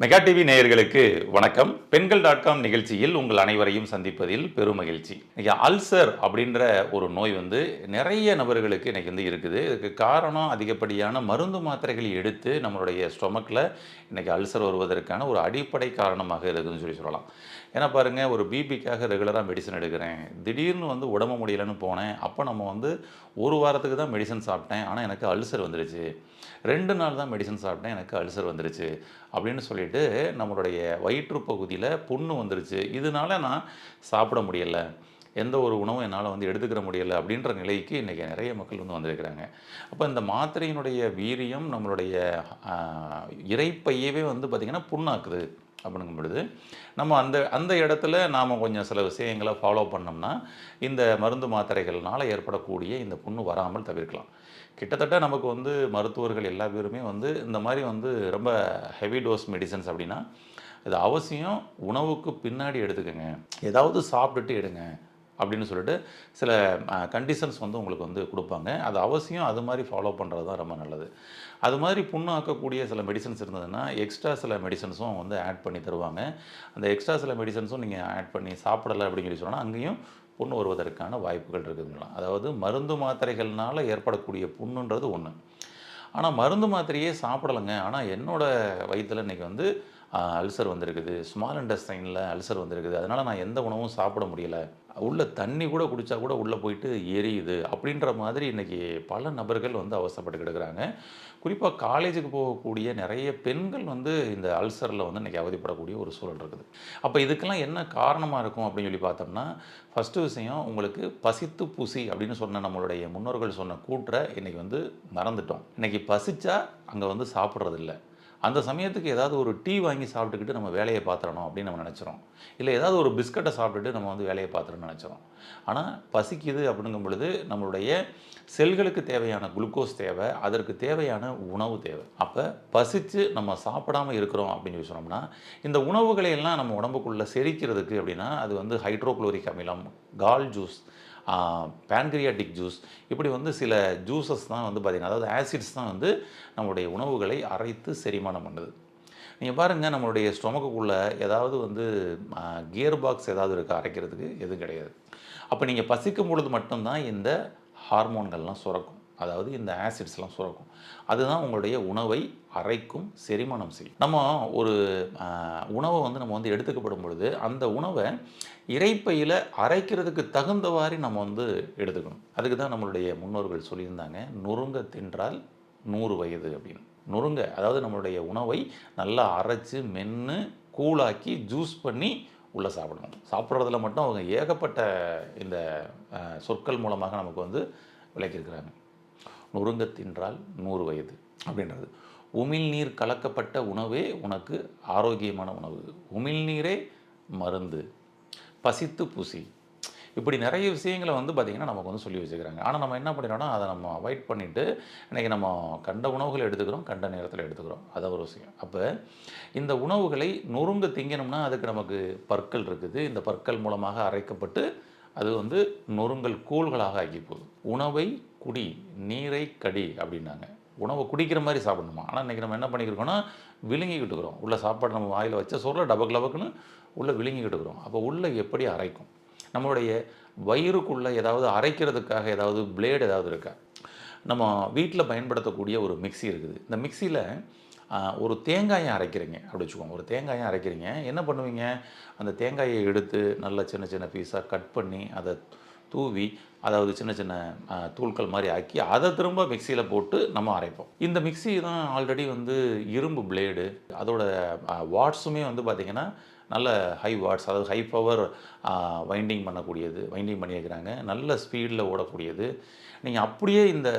Mega TV நேயர்களுக்கு வணக்கம். பெண்கள்.com நிகழ்ச்சியில் உங்கள் அனைவரையும் சந்திப்பதில் பெரும் மகிழ்ச்சி. இன்னைக்கு அல்சர் அப்படின்ற ஒரு நோய் நிறைய நபர்களுக்கு இன்னைக்கு இருக்குது. இதுக்கு காரணம் அதிகப்படியான மருந்து மாத்திரைகள் எடுத்து நம்மளுடைய ஸ்டொமக்கில் இன்னைக்கு அல்சர் வருவதற்கான ஒரு அடிப்படை காரணமாக இருக்குதுன்னு சொல்லலாம். ஏன்னா பாருங்கள், ஒரு பிபிக்காக ரெகுலராக மெடிசன் எடுக்கிறேன், திடீர்னு உடம்பு முடியலைன்னு போனேன். அப்போ நம்ம ஒரு வாரத்துக்கு தான் மெடிசன் சாப்பிட்டேன், ஆனால் எனக்கு அல்சர் வந்துடுச்சு. 2 நாள் தான் மெடிசன் சாப்பிட்டேன், எனக்கு அல்சர் வந்துடுச்சு அப்படின்னு சொல்லிட்டு நம்மளுடைய வயிற்று பகுதியில் புண்ணு வந்துருச்சு, இதனால நான் சாப்பிட முடியலை, எந்த ஒரு உணவும் என்னால் எடுத்துக்கிற முடியலை அப்படின்ற நிலைக்கு இன்றைக்கி நிறைய மக்கள் வந்திருக்கிறாங்க. அப்போ இந்த மாத்திரையினுடைய வீரியம் நம்மளுடைய இரைப்பையவே பார்த்திங்கன்னா புண்ணாக்குது. அப்படிங்கும் பொழுது நம்ம அந்த அந்த இடத்துல நாம் கொஞ்சம் சில விஷயங்களை ஃபாலோ பண்ணோம்னா இந்த மருந்து மாத்திரைகள்னால் ஏற்படக்கூடிய இந்த புண்ணு வராமல் தவிர்க்கலாம். கிட்டத்தட்ட நமக்கு மருத்துவர்கள் எல்லா பேருமே இந்த மாதிரி ரொம்ப ஹெவி டோஸ் மெடிசன்ஸ் அப்படின்னா இது அவசியம் உணவுக்கு பின்னாடி எடுத்துக்கோங்க, ஏதாவது சாப்பிட்டுட்டு எடுங்க அப்படின்னு சொல்லிட்டு சில கண்டிஷன்ஸ் உங்களுக்கு கொடுப்பாங்க. அது அவசியம் அது மாதிரி ஃபாலோ பண்ணுறது தான் ரொம்ப நல்லது. அது மாதிரி புண்ணு ஆக்கக்கூடிய சில மெடிசன்ஸ் இருந்ததுன்னா எக்ஸ்ட்ரா சில மெடிசன்ஸும் ஆட் பண்ணி தருவாங்க. அந்த எக்ஸ்ட்ரா சில மெடிசன்ஸும் நீங்கள் ஆட் பண்ணி சாப்பிடலை அப்படின்னு சொல்லி சொன்னால் அங்கேயும் புண்ணு வருவதற்கான வாய்ப்புகள் இருக்குதுங்களா. அதாவது மருந்து மாத்திரைகள்னால் ஏற்படக்கூடிய புண்ணுன்றது ஒன்று. ஆனால் மருந்து மாத்திரையே சாப்பிடலைங்க, ஆனால் என்னோடய வயிற்றில் இன்றைக்கி அல்சர் வந்திருக்குது, ஸ்மால் இன்டெஸ்டைனில் அல்சர் வந்திருக்குது, அதனால் நான் எந்த உணவும் சாப்பிட முடியலை, உள்ள தண்ணி கூட குடித்தா கூட உள்ளே போயிட்டு எரியுது அப்படின்ற மாதிரி இன்றைக்கி பல நபர்கள் அவசரப்பட்டு கிடக்கிறாங்க. குறிப்பாக காலேஜுக்கு போகக்கூடிய நிறைய பெண்கள் இந்த அல்சரில் இன்றைக்கி அவதிப்படக்கூடிய ஒரு சூழல் இருக்குது. அப்போ இதுக்கெல்லாம் என்ன காரணமாக இருக்கும் அப்படின்னு சொல்லி பார்த்தோம்னா, ஃபஸ்ட்டு விஷயம், உங்களுக்கு பசித்து புசி அப்படின்னு சொன்ன நம்மளுடைய முன்னோர்கள் சொன்ன கூற்றை இன்றைக்கி மறந்துட்டோம். இன்றைக்கி பசிச்சா அங்கே சாப்பிட்றதில்ல. அந்த சமயத்துக்கு ஏதாவது ஒரு டீ வாங்கி சாப்பிட்டுக்கிட்டு நம்ம வேலையை பார்த்துடணும் அப்படின்னு நம்ம நினச்சிரோம். இல்லை ஏதாவது ஒரு பிஸ்கட்டை சாப்பிட்டுட்டு நம்ம வேலையை பார்த்துடணும்னு நினச்சிரோம். ஆனால் பசிக்குது அப்படிங்கும் பொழுது நம்மளுடைய செல்களுக்கு தேவையான குளுக்கோஸ் தேவை, அதற்கு தேவையான உணவு தேவை. அப்போ பசித்து நம்ம சாப்பிடாமல் இருக்கிறோம் அப்படின்னு சொல்லி சொன்னோம்னா இந்த உணவுகளை எல்லாம் நம்ம உடம்புக்குள்ளே செரிக்கிறதுக்கு அப்படின்னா அது ஹைட்ரோக்ளோரிக் அமிலம், கால் ஜூஸ், பேன்கிரியாட்டிக் ஜூஸ், இப்படி சில ஜூஸஸ் தான் பார்த்திங்கன்னா, அதாவது ஆசிட்ஸ் தான் நம்மளுடைய உணவுகளை அரைத்து செரிமானம் பண்ணுது. நீங்கள் பாருங்கள், நம்மளுடைய ஸ்டொமக்குள்ளே ஏதாவது கியர் பாக்ஸ் ஏதாவது இருக்கா அரைக்கிறதுக்கு? எதுவும் கிடையாது. அப்போ நீங்கள் பசிக்கும் பொழுது மட்டும்தான் இந்த ஹார்மோன்கள்லாம் சுரக்கும், அதாவது இந்த ஆசிட்ஸ்லாம் சுரக்கும். அதுதான் உங்களுடைய உணவை அரைக்கும், செரிமானம் செய்யும். நம்ம ஒரு உணவை நம்ம எடுத்துக்கப்படும் பொழுது அந்த உணவை இரைப்பையில் அரைக்கிறதுக்கு தகுந்தவாறு நம்ம எடுத்துக்கணும். அதுக்கு தான் நம்மளுடைய முன்னோர்கள் சொல்லியிருந்தாங்க, நொறுங்க தின்றால் 100 வயது அப்படின்னு. நொறுங்க, அதாவது நம்மளுடைய உணவை நல்லா அரைச்சி மென்று கூழாக்கி ஜூஸ் பண்ணி உள்ளே சாப்பிடணும். சாப்பிட்றதுல மட்டும் அவங்க ஏகப்பட்ட இந்த சொற்கள் மூலமாக நமக்கு விளக்கியிருக்கிறாங்க. நொறுங்க தின்றால் 100 வயது அப்படின்றது. உமிழ்நீர் கலக்கப்பட்ட உணவே உனக்கு ஆரோக்கியமான உணவு, உமிழ்நீரே மருந்து, பசித்து புசி, இப்படி நிறைய விஷயங்களை பார்த்திங்கன்னா நமக்கு சொல்லி வச்சுக்கிறாங்க. ஆனால் நம்ம என்ன பண்ணிடுறோம்னா அதை நம்ம அவாய்ட் பண்ணிவிட்டு இன்றைக்கி நம்ம கண்ட உணவுகளை எடுத்துக்கிறோம், கண்ட நேரத்தில் எடுத்துக்கிறோம். அது ஒரு விஷயம். அப்போ இந்த உணவுகளை நொறுங்க திங்கணும்னா அதுக்கு நமக்கு பற்கள் இருக்குது. இந்த பற்கள் மூலமாக அரைக்கப்பட்டு அது நொறுங்கல் கூழ்களாக ஆக்கி போகுது. உணவை குடி, நீரை கடி அப்படின்னாங்க. உணவை குடிக்கிற மாதிரி சாப்பிடணுமா? ஆனால் இன்றைக்கி நம்ம என்ன பண்ணிக்கிறோம்னா விழுங்கிக்கிட்டு இருக்கிறோம். உள்ள சாப்பாடு நம்ம வாயில் வச்ச சொல்ல டபக் டபக்குன்னு உள்ளே விழுங்கிக்கிட்டு இருக்கிறோம். அப்போ உள்ளே எப்படி அரைக்கும்? நம்மளுடைய வயிறுக்குள்ளே ஏதாவது அரைக்கிறதுக்காக ஏதாவது பிளேடு ஏதாவது இருக்கா? நம்ம வீட்டில் பயன்படுத்தக்கூடிய ஒரு மிக்சி இருக்குது. இந்த மிக்சியில் ஒரு தேங்காயை அரைக்கிறீங்க அப்படி வச்சுக்கோங்க. ஒரு தேங்காயை அரைக்கிறீங்க, என்ன பண்ணுவீங்க? அந்த தேங்காயை எடுத்து நல்லா சின்ன சின்ன பீஸாக கட் பண்ணி அதை தூவி, அதாவது சின்ன சின்ன தூள்கள் மாதிரி ஆக்கி அதை திரும்ப மிக்சியில் போட்டு நம்ம அரைப்போம். இந்த மிக்சி தான் ஆல்ரெடி இரும்பு பிளேடு, அதோட வாட்ஸுமே பார்த்திங்கன்னா நல்ல ஹை வாட்ஸ், அதாவது ஹை பவர் வைண்டிங் பண்ணக்கூடியது, வைண்டிங் பண்ணியிருக்கிறாங்க, நல்ல ஸ்பீடில் ஓடக்கூடியது. நீங்கள் அப்படியே இந்த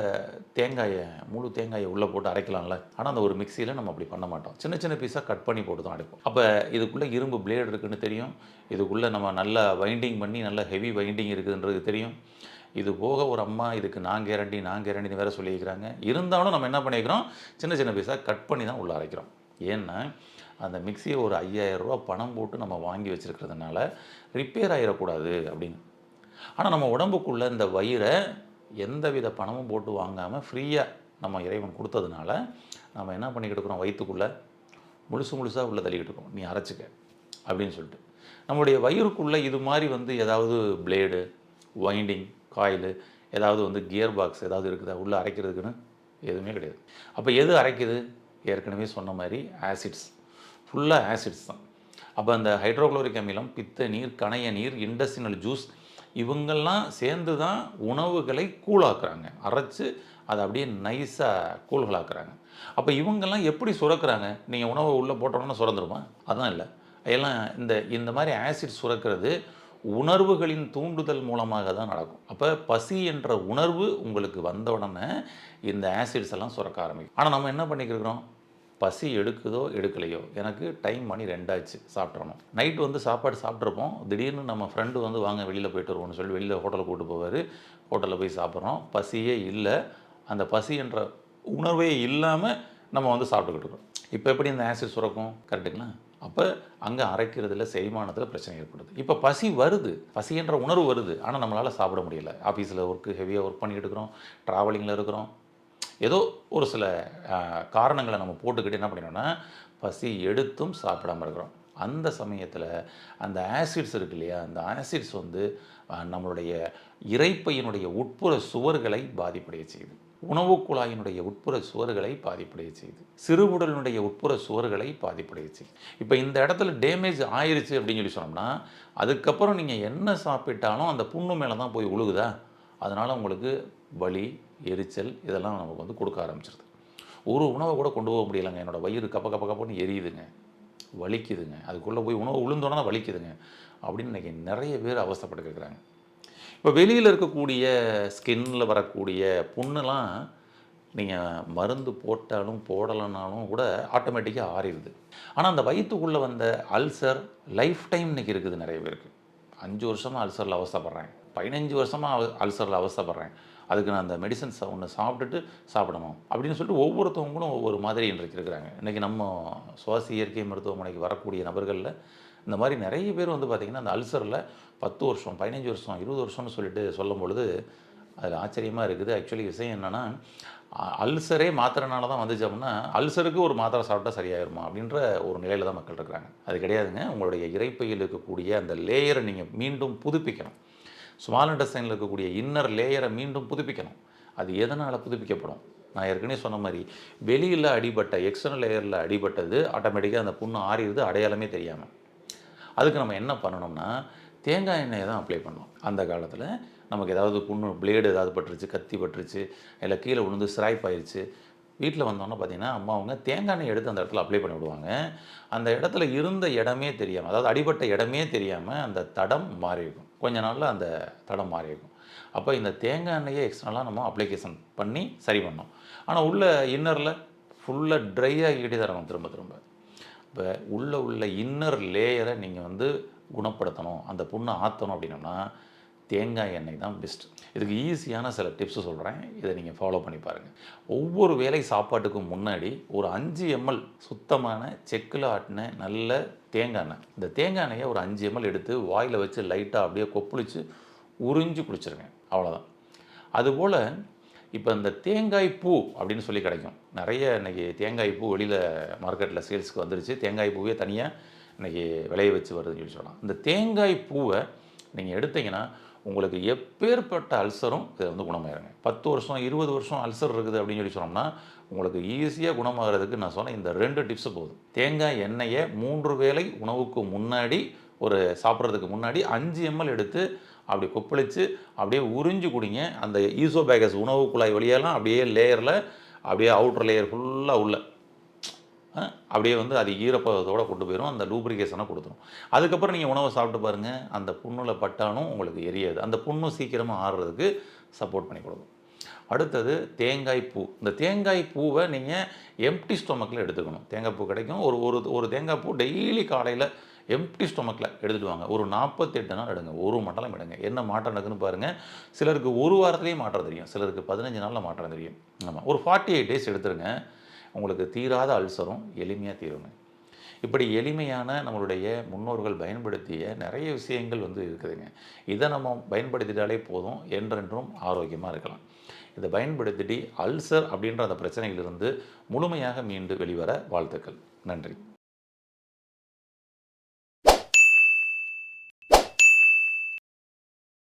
முழு தேங்காயை உள்ளே போட்டு அரைக்கலாம்ல. ஆனால் அந்த ஒரு மிக்சியில் நம்ம அப்படி பண்ண மாட்டோம். சின்ன சின்ன பீஸாக கட் பண்ணி போட்டு தான் அரைப்போம். அப்போ இதுக்குள்ளே இரும்பு பிளேடு இருக்குதுன்னு தெரியும், இதுக்குள்ளே நம்ம நல்லா வைண்டிங் பண்ணி நல்ல ஹெவி வைண்டிங் இருக்குதுன்றது தெரியும். இது போக ஒரு அம்மா இதுக்கு நான் கேரண்டின்னு வேறு சொல்லியிருக்கிறாங்க. இருந்தாலும் நம்ம என்ன பண்ணிக்கிறோம், சின்ன சின்ன பீஸாக கட் பண்ணி தான் உள்ளே அரைக்கிறோம். ஏன்னா அந்த மிக்சியை ஒரு 5000 ரூபா பணம் போட்டு நம்ம வாங்கி வச்சுருக்கிறதுனால ரிப்பேர் ஆகிடக்கூடாது அப்படின்னு. ஆனால் நம்ம உடம்புக்குள்ளே இந்த வயிறை எந்தவித பணமும் போட்டு வாங்காமல் ஃப்ரீயாக நம்ம இறைவன் கொடுத்ததுனால நம்ம என்ன பண்ணிக்கிட்டு இருக்கிறோம், வயிற்றுக்குள்ளே முழுசாக உள்ளே தள்ளிக்கிட்டு இருக்கோம், நீ அரைச்சிக்க அப்படின்னு சொல்லிட்டு. நம்மளுடைய வயிறுக்குள்ளே இது மாதிரி வந்து ஏதாவது பிளேடு, வைண்டிங், காயிலு, ஏதாவது வந்து கியர் பாக்ஸ் ஏதாவது இருக்குதா உள்ளே அரைக்கிறதுக்குன்னு? எதுவுமே கிடையாது. அப்போ எது அரைக்குது? ஏற்கனவே சொன்ன மாதிரி ஆசிட்ஸ், ஃபுல்லாக ஆசிட்ஸ் தான். அப்போ அந்த ஹைட்ரோகுளோரிக் அமிலம், பித்த நீர், கணைய நீர், இண்டஸ்ட்ரியல் ஜூஸ் இவங்கெல்லாம் சேர்ந்து தான் உணவுகளை கூழாக்குறாங்க. அரைச்சு அதை அப்படியே நைஸாக கூழ்களாக்குறாங்க. அப்போ இவங்கெல்லாம் எப்படி சுரக்கிறாங்க? நீங்கள் உணவை உள்ளே போட்டோன்னா சுரந்துருமா? அதான் இல்லை. எல்லாம் இந்த இந்த மாதிரி ஆசிட் சுரக்கிறது உணர்வுகளின் தூண்டுதல் மூலமாக தான் நடக்கும். அப்போ பசி என்ற உணர்வு உங்களுக்கு வந்த உடனே இந்த ஆசிட்ஸ் எல்லாம் சுரக்க ஆரம்பிக்கும். ஆனால் நம்ம என்ன பண்ணிக்கிறோம்? பசி எடுக்குதோ எடுக்கலையோ, எனக்கு டைம் மணி 2 ஆச்சு, சாப்பிட்றணும். நைட்டு வந்து சாப்பாடு சாப்பிட்ருப்போம். திடீர்னு நம்ம ஃப்ரெண்டு வந்து வாங்க வெளியில் போய்ட்டு வருவோம்னு சொல்லி வெளியில் ஹோட்டலுக்கு கூப்பிட்டு போவார். ஹோட்டலில் போய் சாப்பிட்றோம். பசியே இல்லை. அந்த பசி என்ற உணர்வே இல்லாமல் நம்ம வந்து சாப்பிட்டுக்கிட்டு இருக்கோம். இப்போ எப்படி இந்த ஆசிட் சுரக்கும்? கரெக்டுங்களா? அப்போ அங்கே அரைக்கிறதுல செரிமானத்தில் பிரச்சனை ஏற்படுது. இப்போ பசி வருது, பசி என்ற உணர்வு வருது. ஆனால் நம்மளால் சாப்பிட முடியல. ஆஃபீஸில் ஹெவியாக ஒர்க் பண்ணிகிட்டு இருக்கிறோம், ட்ராவலிங்கில் இருக்கிறோம். ஏதோ ஒரு சில காரணங்களை நம்ம போட்டுக்கிட்டு என்ன பண்ணிடணும்னா பசி எடுத்தும் சாப்பிடாமல் இருக்கிறோம். அந்த சமயத்தில் அந்த ஆசிட்ஸ் இருக்கு இல்லையா, அந்த ஆசிட்ஸ் வந்து நம்மளுடைய இரைப்பையினுடைய உட்புற சுவர்களை பாதிப்படைய செய்யுது. உணவு குழாயினுடைய உட்புற சுவர்களை பாதிப்படைய செய்யுது. சிறுகுடலினுடைய உட்புற சுவர்களை பாதிப்படைய செய்யுது. இப்போ இந்த இடத்துல டேமேஜ் ஆயிடுச்சு அப்படின்னு சொல்லி சொன்னோம்னா, அதுக்கப்புறம் நீங்கள் என்ன சாப்பிட்டாலும் அந்த புண்ணு மேலே தான் போய் உழுகுதா, அதனால் உங்களுக்கு வலி, எரிச்சல் இதெல்லாம் நமக்கு வந்து கொடுக்க ஆரம்பிச்சிருது. ஒரு உணவை கூட கொண்டு போக முடியலைங்க, என்னோடய வயிறு கப்பன்னு எரியுதுங்க, வலிக்குதுங்க, அதுக்குள்ளே போய் உணவு உளுந்தோன்னா தான் வலிக்குதுங்க அப்படின்னு இன்றைக்கி நிறைய பேர் அவஸ்தைப்பட்டு கேட்குறாங்க. இப்போ வெளியில் இருக்கக்கூடிய ஸ்கின்னில் வரக்கூடிய புண்ணுலாம் நீங்கள் மருந்து போட்டாலும் போடலைனாலும் கூட ஆட்டோமேட்டிக்காக ஆறிடுது. ஆனால் அந்த வயிற்றுக்குள்ளே வந்த அல்சர் லைஃப் டைம் இன்றைக்கி இருக்குது நிறைய பேருக்கு. 5 வருஷமாக அல்சரில் அவஸ்தைப்படுறேன், 15 வருஷமாக அல்சரில் அவஸ்தைப்படுறேன், அதுக்கு நான் அந்த மெடிசன்ஸை ஒன்று சாப்பிட்டுட்டு சாப்பிடணும் அப்படின்னு சொல்லிட்டு ஒவ்வொருத்தவங்களும் ஒவ்வொரு மாதிரி இன்றைக்கு இருக்கிறாங்க. இன்றைக்கி நம்ம சுவாசி இயற்கை மருத்துவமனைக்கு வரக்கூடிய நபர்களில் இந்த மாதிரி நிறைய பேர் வந்து பார்த்திங்கன்னா அந்த அல்சரில் 10 வருஷம், 15 வருஷம், 20 வருஷம்னு சொல்லிட்டு சொல்லும் பொழுது அதில் ஆச்சரியமாக இருக்குது. ஆக்சுவலி விஷயம் என்னென்னா, அல்சரே மாத்திரைனால தான் வந்துச்சு அப்படின்னா, அல்சருக்கு ஒரு மாத்திரை சாப்பிட்டா சரியாயிருமா அப்படின்ற ஒரு நிலையில் தான் மக்கள் இருக்கிறாங்க. அது கிடையாதுங்க. உங்களுடைய இரைப்பையில் இருக்கக்கூடிய அந்த லேயரை நீங்கள் மீண்டும் புதுப்பிக்கணும். ஸ்மால் இன்டெஸ்டைனில் இருக்கக்கூடிய இன்னர் லேயரை மீண்டும் புதுப்பிக்கணும். அது எதனால் புதுப்பிக்கப்படும்? நான் ஏற்கனவே சொன்ன மாதிரி வெளியில் அடிபட்ட எக்ஸ்டர்னல் லேயரில் அடிபட்டது ஆட்டோமேட்டிக்காக அந்த புண்ணு ஆறிடுது அடையாளமே தெரியாமல். அதுக்கு நம்ம என்ன பண்ணணும்னா, தேங்காய் எண்ணெயை தான் அப்ளை பண்ணணும். அந்த காலத்தில் நமக்கு ஏதாவது புண்ணு, பிளேடு ஏதாவது பட்டுருச்சு, கத்தி பட்டுருச்சு, இல்லை கீழே விழுந்து சிராய்ப்பாயிருச்சு, வீட்டில் வந்தோன்னே பார்த்திங்கன்னா அம்மா அவங்க தேங்காய் எண்ணெய் எடுத்து அந்த இடத்துல அப்ளை பண்ணி விடுவாங்க. அந்த இடத்துல இருந்த இடமே தெரியாமல், அதாவது அடிபட்ட இடமே தெரியாமல் அந்த தடம் மாறி இருக்கும். கொஞ்ச நாளில் அந்த தடம் மாறி இருக்கும். அப்போ இந்த தேங்காய் எண்ணெயை எக்ஸ்ட்ரலாக நம்ம அப்ளிகேஷன் பண்ணி சரி பண்ணோம். ஆனால் உள்ள இன்னரில் ஃபுல்லாக ட்ரை ஆகிக்கிட்டே தரணும் திரும்ப திரும்ப. இப்போ உள்ள இன்னர் லேயரை நீங்கள் வந்து குணப்படுத்தணும், அந்த புண்ணை ஆற்றணும் அப்படின்னோம்னா தேங்காய் எண்ணெய் தான் பெஸ்ட். இதுக்கு ஈஸியான சில டிப்ஸு சொல்கிறேன், இதை நீங்கள் ஃபாலோ பண்ணி பாருங்கள். ஒவ்வொரு வேளை சாப்பாட்டுக்கும் முன்னாடி ஒரு 5 ml சுத்தமான செக்கில் ஆட்டின நல்ல தேங்காய் எண்ணெய், இந்த தேங்காய் எண்ணெயை ஒரு 5 ml எடுத்து வாயில் வச்சு லைட்டாக அப்படியே கொப்பளித்து உறிஞ்சி குடிச்சிருங்க, அவ்வளோதான். அதுபோல் இப்போ இந்த தேங்காய் பூ அப்படின்னு சொல்லி கிடைக்கும். நிறைய இன்றைக்கி தேங்காய் பூ வெளியில் மார்க்கெட்டில் சேல்ஸுக்கு வந்துருச்சு. தேங்காய் பூவே தனியாக இன்றைக்கி விளைய வச்சு வருதுன்னு சொல்லி சொல்லலாம். இந்த தேங்காய் பூவை நீங்கள் எடுத்தீங்கன்னா உங்களுக்கு எப்பேற்பட்ட அல்சரும் இதை வந்து குணமாயிருங்க. 10 வருஷம் 20 வருஷம் அல்சர் இருக்குது அப்படின்னு சொல்லி சொன்னோம்னா உங்களுக்கு ஈஸியாக குணமாகிறதுக்கு நான் சொன்னேன் இந்த 2 டிப்ஸு போதும். தேங்காய் எண்ணெயை 3 வேளை உணவுக்கு முன்னாடி, ஒரு சாப்பிட்றதுக்கு முன்னாடி 5 ml எடுத்து அப்படி கொப்பளித்து அப்படியே உறிஞ்சு குடிங்க. அந்த ஈசோபேகஸ் உணவு குழாய் வழியெல்லாம் அப்படியே லேயரில் அப்படியே அவுட்டர் லேயர் ஃபுல்லாக உள்ள அப்படியே வந்து அது ஈரப்பதத்தோடு கொண்டு போயிடும், அந்த லூப்ரிகேஷனை கொடுத்துரும். அதுக்கப்புறம் நீங்கள் உணவை சாப்பிட்டு பாருங்கள், அந்த புண்ணில் பட்டாலும் உங்களுக்கு எரியாது, அந்த புண்ணு சீக்கிரமாக ஆறுறதுக்கு சப்போர்ட் பண்ணி கொடுக்கும். அடுத்தது தேங்காய் பூ. இந்த தேங்காய் பூவை நீங்கள் எம்ப்டி ஸ்டொமக்கில் எடுத்துக்கணும். தேங்காய் பூ கிடைக்கும். ஒரு தேங்காய் பூ டெய்லி காலையில் எம்ப்டி ஸ்டொமக்கில் எடுத்துகிட்டு வாங்க. ஒரு 48 நாள் எடுங்க, ஒரு மண்டலம் எடுங்க. என்ன மாற்றம் நடக்குதுன்னு பாருங்கள். சிலருக்கு ஒரு வாரத்துலேயே மாற்றம் தெரியும், சிலருக்கு 15 நாளில் மாற்றம் தெரியும். ஆமாம், ஒரு 48 days எடுத்துருங்க, உங்களுக்கு தீராத அல்சரும் எளிமையாக தீருங்க. இப்படி எளிமையான நம்மளுடைய முன்னோர்கள் பயன்படுத்திய நிறைய விஷயங்கள் வந்து இருக்குதுங்க. இதை நம்ம பயன்படுத்திட்டாலே போதும், என்றென்றும் ஆரோக்கியமாக இருக்கலாம். இதை பயன்படுத்திட்டு அல்சர் அப்படின்ற அந்த பிரச்சனையிலிருந்து முழுமையாக மீண்டு வெளிவர வாழ்த்துக்கள். நன்றி.